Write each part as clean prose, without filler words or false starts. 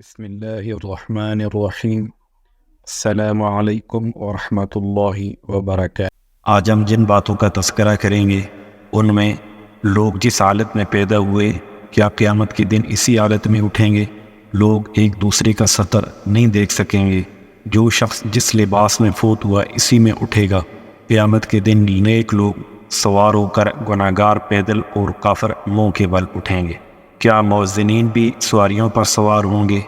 بسم اللہ الرحمن الرحیم۔ السلام علیکم ورحمۃ اللہ وبرکاتہ۔ آج ہم جن باتوں کا تذکرہ کریں گے ان میں لوگ جس حالت میں پیدا ہوئے کیا قیامت کے دن اسی حالت میں اٹھیں گے؟ لوگ ایک دوسرے کا سطر نہیں دیکھ سکیں گے۔ جو شخص جس لباس میں فوت ہوا اسی میں اٹھے گا۔ قیامت کے دن نیک لوگ سوار ہو کر گناہگار پیدل اور کافر منہ کے بل اٹھیں گے۔ کیا موذنین بھی سواریوں پر سوار ہوں گے؟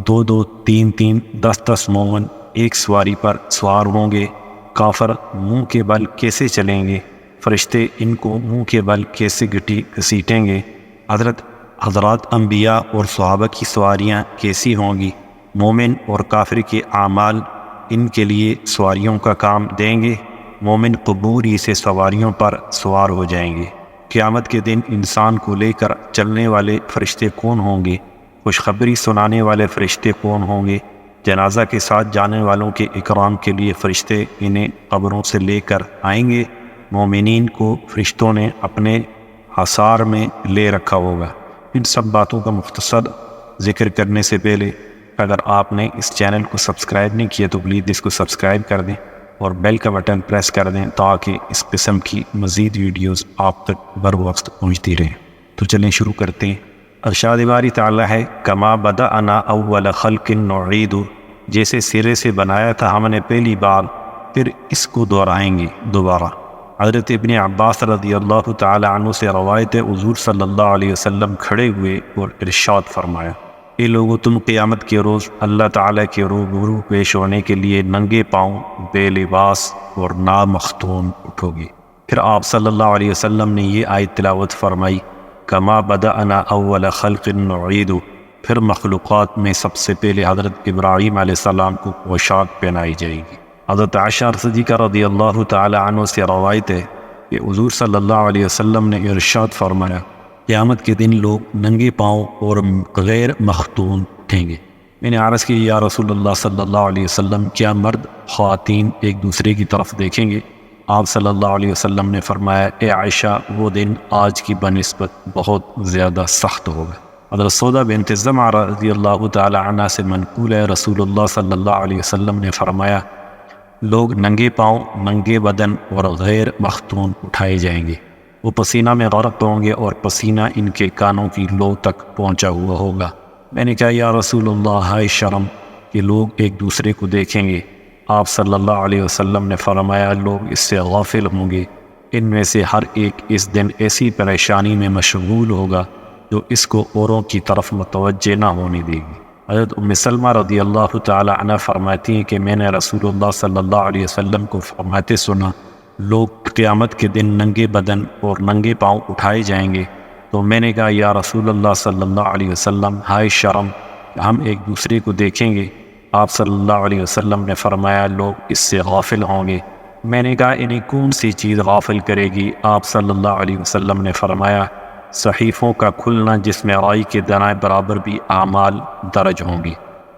2 3 10 مومن ایک سواری پر سوار ہوں گے۔ کافر منہ کے بل کیسے چلیں گے؟ فرشتے ان کو منہ کے بل کیسے گھسیٹیں گے؟ حضرات انبیاء اور صحابہ کی سواریاں کیسی ہوں گی؟ مومن اور کافر کے اعمال ان کے لیے سواریوں کا کام دیں گے؟ مومن قبوری سے سواریوں پر سوار ہو جائیں گے۔ قیامت کے دن انسان کو لے کر چلنے والے فرشتے کون ہوں گے؟ خوشخبری سنانے والے فرشتے کون ہوں گے؟ جنازہ کے ساتھ جانے والوں کے اکرام کے لیے فرشتے انہیں قبروں سے لے کر آئیں گے۔ مومنین کو فرشتوں نے اپنے حصار میں لے رکھا ہوگا۔ ان سب باتوں کا مختصر ذکر کرنے سے پہلے اگر آپ نے اس چینل کو سبسکرائب نہیں کیا تو پلیز اس کو سبسکرائب کر دیں اور بیل کا بٹن پریس کر دیں تاکہ اس قسم کی مزید ویڈیوز آپ تک بر وقت پہنچتی رہیں۔ تو چلیں شروع کرتے ہیں۔ ارشاد باری تعالیٰ ہے کما بدأنا اول خلق نعید، جیسے سرے سے بنایا تھا ہم نے پہلی بار پھر اس کو دہرائیں گے دوبارہ۔ حضرت ابن عباس رضی اللہ تعالی عنہ سے روایت ہے حضور صلی اللہ علیہ وسلم کھڑے ہوئے اور ارشاد فرمایا، اے لوگو تم قیامت کے روز اللہ تعالیٰ کے روبرو پیش ہونے کے لیے ننگے پاؤں بے لباس اور نامختون اٹھو گے۔ پھر آپ صلی اللہ علیہ وسلم نے یہ آیت تلاوت فرمائی کما بدأنا اول خلق نعید، پھر مخلوقات میں سب سے پہلے حضرت ابراہیم علیہ السلام کو پوشاک پہنائی جائے گی۔ حضرت عائشہ صدیقہ رضی اللہ تعالی عنہ سے روایت ہے کہ حضور صلی اللہ علیہ وسلم نے ارشاد فرمایا قیامت کے دن لوگ ننگے پاؤں اور غیر مختون اٹھیں گے۔ میں نے عرض کی یا رسول اللہ صلی اللہ علیہ وسلم کیا مرد خواتین ایک دوسرے کی طرف دیکھیں گے؟ آپ صلی اللہ علیہ وسلم نے فرمایا اے عائشہ وہ دن آج کی بنسبت بہت زیادہ سخت ہوگا۔ حضرت سودا بنت زمعہ رضی اللہ تعالی عنہ سے منقول ہے رسول اللہ صلی اللہ علیہ وسلم نے فرمایا لوگ ننگے پاؤں ننگے بدن اور غیر مختون اٹھائے جائیں گے۔ وہ پسینہ میں غرق ہوں گے اور پسینہ ان کے کانوں کی لو تک پہنچا ہوا ہوگا۔ میں نے کہا یا رسول اللہ ہائے شرم کہ لوگ ایک دوسرے کو دیکھیں گے۔ آپ صلی اللہ علیہ وسلم نے فرمایا لوگ اس سے غافل ہوں گے، ان میں سے ہر ایک اس دن ایسی پریشانی میں مشغول ہوگا جو اس کو اوروں کی طرف متوجہ نہ ہونے دے گی۔ حضرت ام سلمہ رضی اللہ تعالی عنہ فرماتی ہیں کہ میں نے رسول اللہ صلی اللہ علیہ وسلم کو فرماتے سنا لوگ قیامت کے دن ننگے بدن اور ننگے پاؤں اٹھائے جائیں گے، تو میں نے کہا یا رسول اللہ صلی اللہ علیہ وسلم ہائے شرم ہم ایک دوسرے کو دیکھیں گے۔ آپ صلی اللہ علیہ وسلم نے فرمایا لوگ اس سے غافل ہوں گے۔ میں نے کہا انہیں کون سی چیز غافل کرے گی؟ آپ صلی اللہ علیہ وسلم نے فرمایا صحیفوں کا کھلنا جس میں رائی کے دانہ برابر بھی اعمال درج ہوں گی۔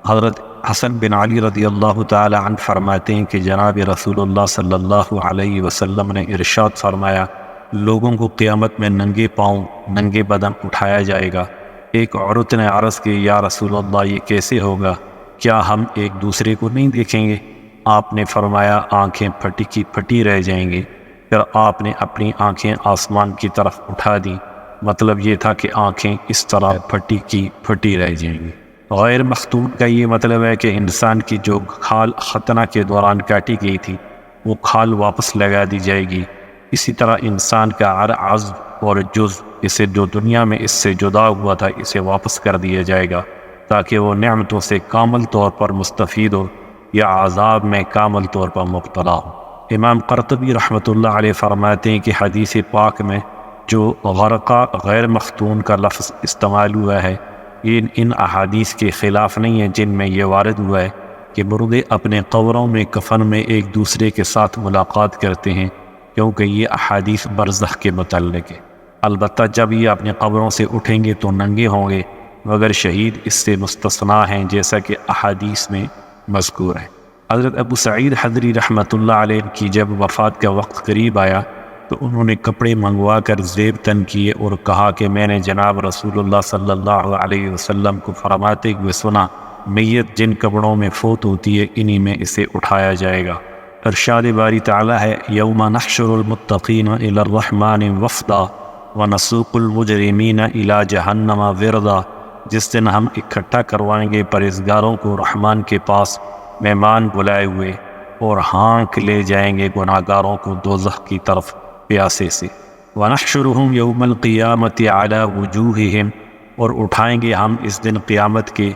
حضرت حسن بن علی رضی اللہ تعالی عنہ فرماتے ہیں کہ جناب رسول اللہ صلی اللہ علیہ وسلم نے ارشاد فرمایا لوگوں کو قیامت میں ننگے پاؤں ننگے بدن اٹھایا جائے گا۔ ایک عورت نے عرض کی یا رسول اللہ یہ کیسے ہوگا؟ کیا ہم ایک دوسرے کو نہیں دیکھیں گے؟ آپ نے فرمایا آنکھیں پھٹی کی پھٹی رہ جائیں گی۔ پھر آپ نے اپنی آنکھیں آسمان کی طرف اٹھا دیں، مطلب یہ تھا کہ آنکھیں اس طرح پھٹی کی پھٹی رہ جائیں گی۔ غیر مختون کا یہ مطلب ہے کہ انسان کی جو کھال ختنہ کے دوران کاٹی گئی تھی وہ کھال واپس لگا دی جائے گی۔ اسی طرح انسان کا ہر عضو اور جز اسے جو دنیا میں اس سے جدا ہوا تھا اسے واپس کر دیا جائے گا تاکہ وہ نعمتوں سے کامل طور پر مستفید ہو یا عذاب میں کامل طور پر مبتلا ہو۔ امام قرطبی رحمۃ اللہ علیہ فرماتے ہیں کہ حدیث پاک میں جو غرقہ غیر مختون کا لفظ استعمال ہوا ہے یہ ان احادیث کے خلاف نہیں ہے جن میں یہ وارد ہوا ہے کہ مردے اپنے قبروں میں کفن میں ایک دوسرے کے ساتھ ملاقات کرتے ہیں، کیونکہ یہ احادیث برزخ کے متعلق ہے۔ البتہ جب یہ اپنے قبروں سے اٹھیں گے تو ننگے ہوں گے، مگر شہید اس سے مستثنیٰ ہیں جیسا کہ احادیث میں مذکور ہے۔ حضرت ابو سعید خدری رحمۃ اللہ علیہ کی جب وفات کا وقت قریب آیا تو انہوں نے کپڑے منگوا کر زیب تن کیے اور کہا کہ میں نے جناب رسول اللہ صلی اللہ علیہ وسلم کو فرماتے ہوئے سنا، میت جن کپڑوں میں فوت ہوتی ہے انہی میں اسے اٹھایا جائے گا۔ ارشاد باری تعالیٰ ہے، یوم نحشر المتقین الی الرحمن وفدا ونسوق المجرمین الی جہنم وردا۔ جس دن ہم اکٹھا کروائیں گے پرہیزگاروں کو رحمان کے پاس مہمان بلائے ہوئے، اور ہانک لے جائیں گے گناہگاروں کو دوزخ کی طرف پیاسے سے۔ وَنَحْشُرُهُمْ يَوْمَ الْقِيَامَةِ عَلَى وُجُوهِهِمْ، اور اٹھائیں گے ہم اس دن قیامت کے،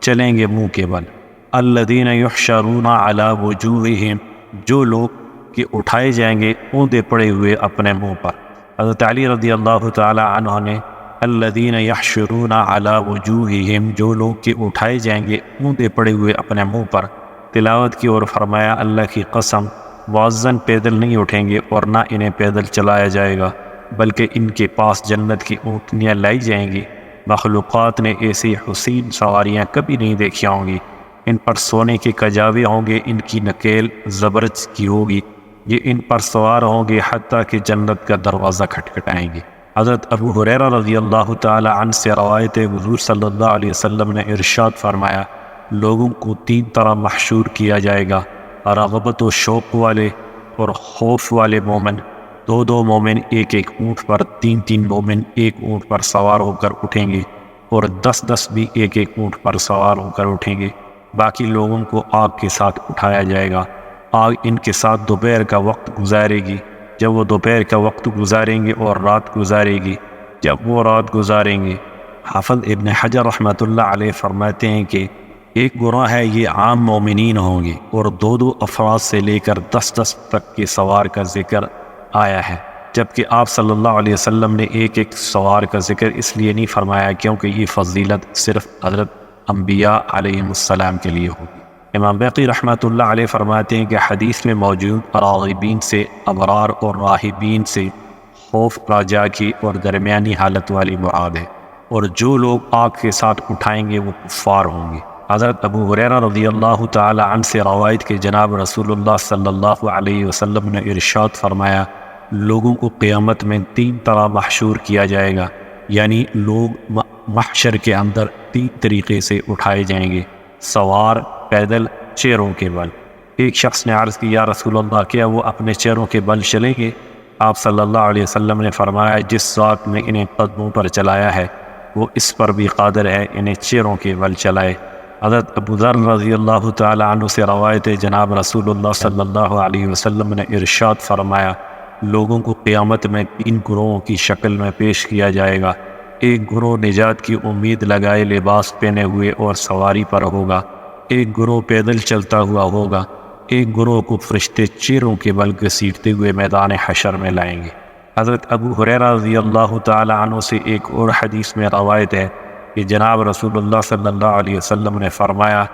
چلیں گے منہ کے بل۔ الَّذِينَ يُحْشَرُونَ عَلَى وُجُوهِهِمْ، جو لوگ کہ اٹھائے جائیں گے اوندے پڑے ہوئے اپنے منہ پر۔ حضرت علی رضی اللہ تعالی عنہ نے الَّذِينَ يَحْشُرُونَ عَلَى وُجُوهِهِمْ، جو لوگ کہ اٹھائے جائیں گے اوندے پڑے ہوئے اپنے منہ پر، تلاوت کی اور فرمایا، اللہ کی قسم معزن پیدل نہیں اٹھیں گے اور نہ انہیں پیدل چلایا جائے گا، بلکہ ان کے پاس جنت کی اونٹنیاں لائی جائیں گی۔ مخلوقات نے ایسی حسین سواریاں کبھی نہیں دیکھی ہوں گی، ان پر سونے کے کجاوے ہوں گے، ان کی نکیل زبرجد کی ہوگی، یہ ان پر سوار ہوں گے حتیٰ کہ جنت کا دروازہ کھٹکھٹائیں گے۔ حضرت ابو ہریرہ رضی اللہ تعالی عنہ سے روایت ہے، حضور صلی اللہ علیہ وسلم نے ارشاد فرمایا، لوگوں کو تین طرح محشور کیا جائے گا، رغبت و شوق والے اور خوف والے مومن، دو مومن ایک اونٹ پر، تین مومن ایک اونٹ پر سوار ہو کر اٹھیں گے، اور 10 بھی ایک اونٹ پر سوار ہو کر اٹھیں گے۔ باقی لوگوں کو آگ کے ساتھ اٹھایا جائے گا۔ آگ ان کے ساتھ دوپہر کا وقت گزارے گی۔ جب وہ دوپہر کا وقت گزاریں گے اور رات گزارے گی، جب وہ رات گزاریں گے، حافظ ابن حجر رحمۃ اللہ علیہ فرماتے ہیں کہ ایک گروہ ہے یہ عام مومنین ہوں گے، اور دو افراد سے لے کر 10 تک کے سوار کا ذکر آیا ہے، جبکہ آپ صلی اللہ علیہ وسلم نے ایک سوار کا ذکر اس لیے نہیں فرمایا کیونکہ یہ فضیلت صرف حضرت انبیاء علیہ السلام کے لیے ہوگی۔ امام بیقی رحمۃ اللہ علیہ فرماتے ہیں کہ حدیث میں موجود راغبین سے ابرار اور راہبین سے خوف راجا کی اور درمیانی حالت والی مراد ہے، اور جو لوگ آگ کے ساتھ اٹھائیں گے وہ کفار ہوں گے۔ حضرت ابو ہریرہ رضی اللہ تعالی عنہ سے روایت کے جناب رسول اللہ صلی اللہ علیہ وسلم نے ارشاد فرمایا، لوگوں کو قیامت میں 3 طرح محشور کیا جائے گا، یعنی لوگ محشر کے اندر 3 طریقے سے اٹھائے جائیں گے، سوار، پیدل، چیروں کے بل۔ ایک شخص نے عرض کی، یا رسول اللہ، کیا وہ اپنے چیروں کے بل چلیں گے؟ آپ صلی اللہ علیہ وسلم نے فرمایا، جس ذات نے انہیں قدموں پر چلایا ہے وہ اس پر بھی قادر ہے انہیں چیروں کے بل چلائے۔ حضرت ابو ذر رضی اللہ تعالی عنہ سے روایت ہے، جناب رسول اللہ صلی اللہ علیہ وسلم نے ارشاد فرمایا، لوگوں کو قیامت میں 3 گروہوں کی شکل میں پیش کیا جائے گا۔ ایک گروہ نجات کی امید لگائے لباس پہنے ہوئے اور سواری پر ہوگا، ایک گروہ پیدل چلتا ہوا ہوگا، ایک گروہ کو فرشتے چیروں کے بل گھسیٹتے ہوئے میدان حشر میں لائیں گے۔ حضرت ابو ہریرہ رضی اللہ تعالی عنہ سے ایک اور حدیث میں روایت ہے کہ جناب رسول اللہ صلی اللہ علیہ وسلم نے فرمایا،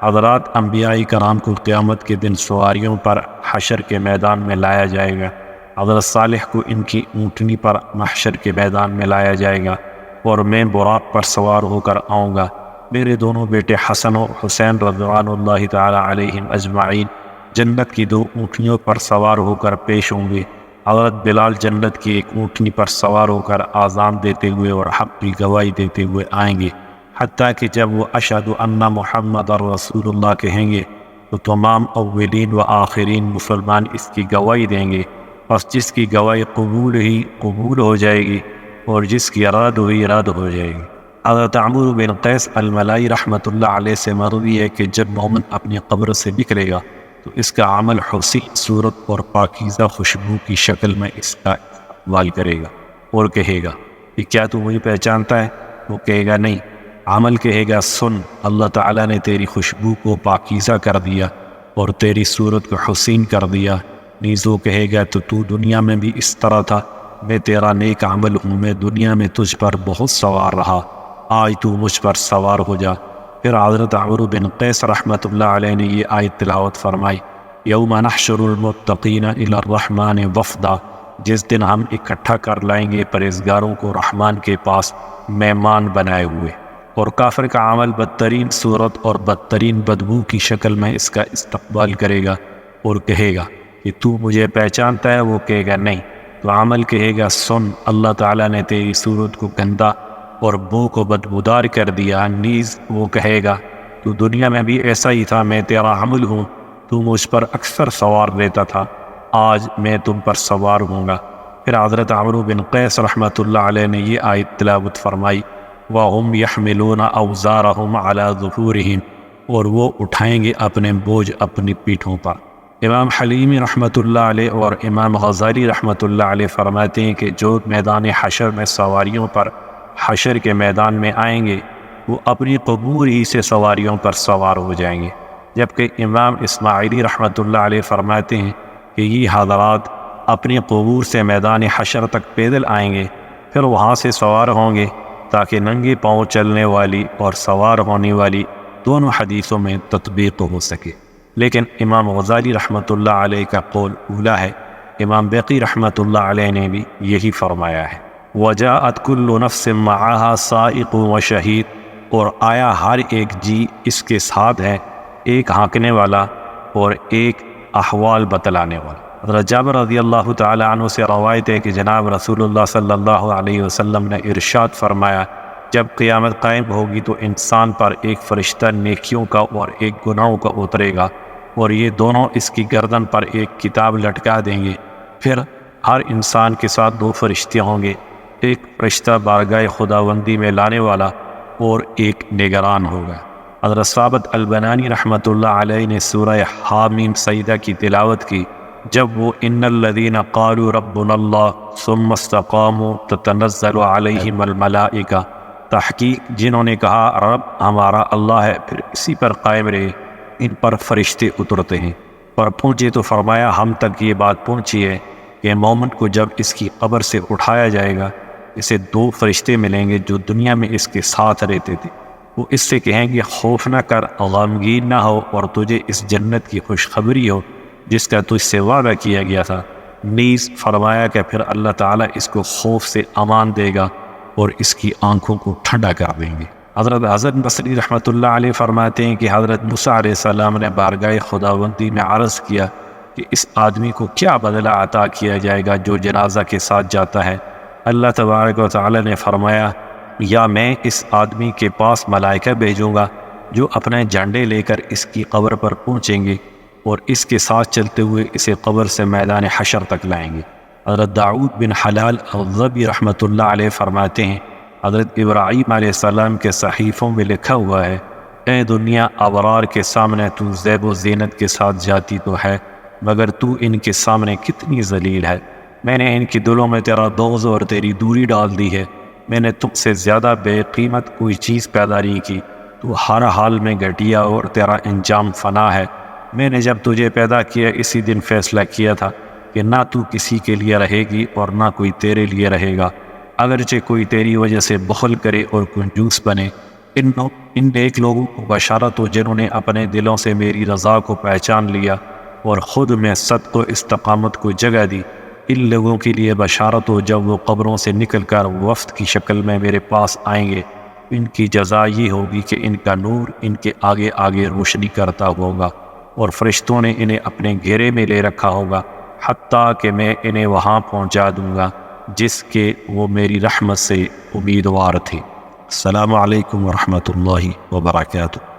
حضرات انبیاء کرام کو قیامت کے دن سواریوں پر حشر کے میدان میں لایا جائے گا۔ حضرت صالح کو ان کی اونٹنی پر محشر کے میدان میں لایا جائے گا، اور میں براق پر سوار ہو کر آؤں گا۔ میرے دونوں بیٹے حسن و حسین رضوان اللہ تعالی علیہم اجمعین جنت کی 2 اونٹنیوں پر سوار ہو کر پیش ہوں گے۔ حضرت بلال جنت کی ایک اونٹنی پر سوار ہو کر آذان دیتے ہوئے اور حق کی گواہی دیتے ہوئے آئیں گے، حتیٰ کہ جب وہ اشہد ان محمد رسول اللہ کہیں گے تو تمام اولین و آخرین مسلمان اس کی گواہی دیں گے، بس جس کی گواہی قبول ہو جائے گی اور جس کی رد ہوئی رد ہو جائے گی۔ حضرت عمرو بن قیس الملائی رحمۃ اللہ علیہ سے مروی ہے کہ جب مومن اپنی قبر سے نکلے گا تو اس کا عمل حسین صورت اور پاکیزہ خوشبو کی شکل میں اس کا استقبال کرے گا اور کہے گا کہ کیا تو مجھے پہچانتا ہے؟ وہ کہے گا نہیں۔ عمل کہے گا، سن، اللہ تعالیٰ نے تیری خوشبو کو پاکیزہ کر دیا اور تیری صورت کو حسین کر دیا۔ نیز وہ کہے گا تو دنیا میں بھی اس طرح تھا، میں تیرا نیک عمل ہوں، میں دنیا میں تجھ پر بہت سوار رہا، آج تو مجھ پر سوار ہو جا۔ پھر حضرت عمرو بن قیس رحمۃ اللہ علیہ نے یہ آیت تلاوت فرمائی، یوم نحشر المتقین الی الرحمن وفدا، جس دن ہم اکٹھا کر لائیں گے پرہیزگاروں کو رحمان کے پاس مہمان بنائے ہوئے، اور کافر کا عمل بدترین صورت اور بدترین بدبو کی شکل میں اس کا استقبال کرے گا اور کہے گا کہ تو مجھے پہچانتا ہے؟ وہ کہے گا نہیں۔ تو عمل کہے گا سن، اللہ تعالیٰ نے تیری صورت کو گندا اور بو کو بدبودار کر دیا۔ نیز وہ کہے گا تو دنیا میں بھی ایسا ہی تھا، میں تیرا عمل ہوں، تو مجھ پر اکثر سوار لیتا تھا، آج میں تم پر سوار ہوں گا۔ پھر حضرت عمرو بن قیس رحمۃ اللہ علیہ نے یہ آیت تلاوت فرمائی، وَهُمْ يَحْمِلُونَ أَوْزَارَهُمْ عَلَى ظُهُورِهِمْ، اور وہ اٹھائیں گے اپنے بوجھ اپنی پیٹھوں پر۔ امام حلیمی رحمۃ اللہ علیہ اور امام غزالی رحمۃ اللہ علیہ فرماتے ہیں کہ جو میدان حشر میں سواریوں پر حشر کے میدان میں آئیں گے وہ اپنی قبور ہی سے سواریوں پر سوار ہو جائیں گے، جبکہ امام اسماعیلی رحمۃ اللہ علیہ فرماتے ہیں کہ یہ حضرات اپنی قبور سے میدان حشر تک پیدل آئیں گے، پھر وہاں سے سوار ہوں گے تاکہ ننگے پاؤں چلنے والی اور سوار ہونے والی دونوں حدیثوں میں تطبیق ہو سکے۔ لیکن امام غزالی رحمۃ اللہ علیہ کا قول اولا ہے، امام بیقی رحمۃ اللہ علیہ نے بھی یہی فرمایا ہے۔ وَجَاءَتْ كُلُّ نَفْسٍ مَعَهَا سَائِقٌ وَشَهِيدٌ، اور آیا ہر ایک جی اس کے ساتھ ہے، ایک ہانکنے والا اور ایک احوال بتلانے والا۔ حضرت جابر رضی اللہ تعالی عنہ سے روایت ہے کہ جناب رسول اللہ صلی اللہ علیہ وسلم نے ارشاد فرمایا، جب قیامت قائم ہوگی تو انسان پر ایک فرشتہ نیکیوں کا اور ایک گناہوں کا اترے گا، اور یہ دونوں اس کی گردن پر ایک کتاب لٹکا دیں گے۔ پھر ہر انسان کے ساتھ دو فرشتے ہوں گے، ایک فرشتہ بارگاہ خداوندی میں لانے والا اور ایک نگران ہوگا۔ حضرت ثابت البنانی رحمۃ اللہ علیہ نے سورہ حامیم سجدہ کی تلاوت کی، جب وہ ان الذین قالوا ربنا اللہ ثم استقاموا تتنزل علیہم الملائکہ، تحقیق جنہوں نے کہا رب ہمارا اللہ ہے پھر اسی پر قائم رہے، ان پر فرشتے اترتے ہیں۔ پر پہنچے تو فرمایا ہم تک یہ بات پہنچی ہے کہ مومن کو جب اس کی قبر سے اٹھایا جائے گا اسے دو فرشتے ملیں گے جو دنیا میں اس کے ساتھ رہتے تھے، وہ اس سے کہیں گے خوف نہ کر، غمگین نہ ہو، اور تجھے اس جنت کی خوشخبری ہو جس کا تجھ سے وعدہ کیا گیا تھا۔ نیز فرمایا کہ پھر اللہ تعالیٰ اس کو خوف سے امان دے گا اور اس کی آنکھوں کو ٹھنڈا کر دیں گے۔ حضرت حسن بصری رحمۃ اللہ علیہ فرماتے ہیں کہ حضرت موسیٰ علیہ السلام نے بارگاہ خداوندی میں عرض کیا کہ اس آدمی کو کیا بدلہ عطا کیا جائے گا جو جنازہ کے ساتھ جاتا ہے؟ اللہ تبارک و تعالی نے فرمایا، یا میں اس آدمی کے پاس ملائکہ بھیجوں گا جو اپنے جھنڈے لے کر اس کی قبر پر پہنچیں گے اور اس کے ساتھ چلتے ہوئے اسے قبر سے میدان حشر تک لائیں گے۔ حضرت داؤد بن حلال الضبی رحمۃ اللہ علیہ فرماتے ہیں، حضرت ابراہیم علیہ السلام کے صحیفوں میں لکھا ہوا ہے، اے دنیا ابرار کے سامنے تو زیب و زینت کے ساتھ جاتی تو ہے، مگر تو ان کے سامنے کتنی ذلیل ہے۔ میں نے ان کے دلوں میں تیرا بغض اور تیری دوری ڈال دی ہے، میں نے تم سے زیادہ بے قیمت کوئی چیز پیدا نہیں کی، تو ہر حال میں گھٹیا اور تیرا انجام فنا ہے۔ میں نے جب تجھے پیدا کیا اسی دن فیصلہ کیا تھا کہ نہ تو کسی کے لیے رہے گی اور نہ کوئی تیرے لیے رہے گا، اگرچہ کوئی تیری وجہ سے بخل کرے اور کنجوس بنے۔ ان نیک لوگوں کو بشارت ہو جنہوں نے اپنے دلوں سے میری رضا کو پہچان لیا اور خود میں صدق و استقامت کو جگہ دی۔ ان لوگوں کے لیے بشارت ہو جب وہ قبروں سے نکل کر وفد کی شکل میں میرے پاس آئیں گے، ان کی جزا یہ ہوگی کہ ان کا نور ان کے آگے آگے روشنی کرتا ہوگا اور فرشتوں نے انہیں اپنے گھیرے میں لے رکھا ہوگا، حتیٰ کہ میں انہیں وہاں پہنچا دوں گا جس کے وہ میری رحمت سے امیدوار تھے۔ السلام علیکم ورحمۃ اللہ وبرکاتہ۔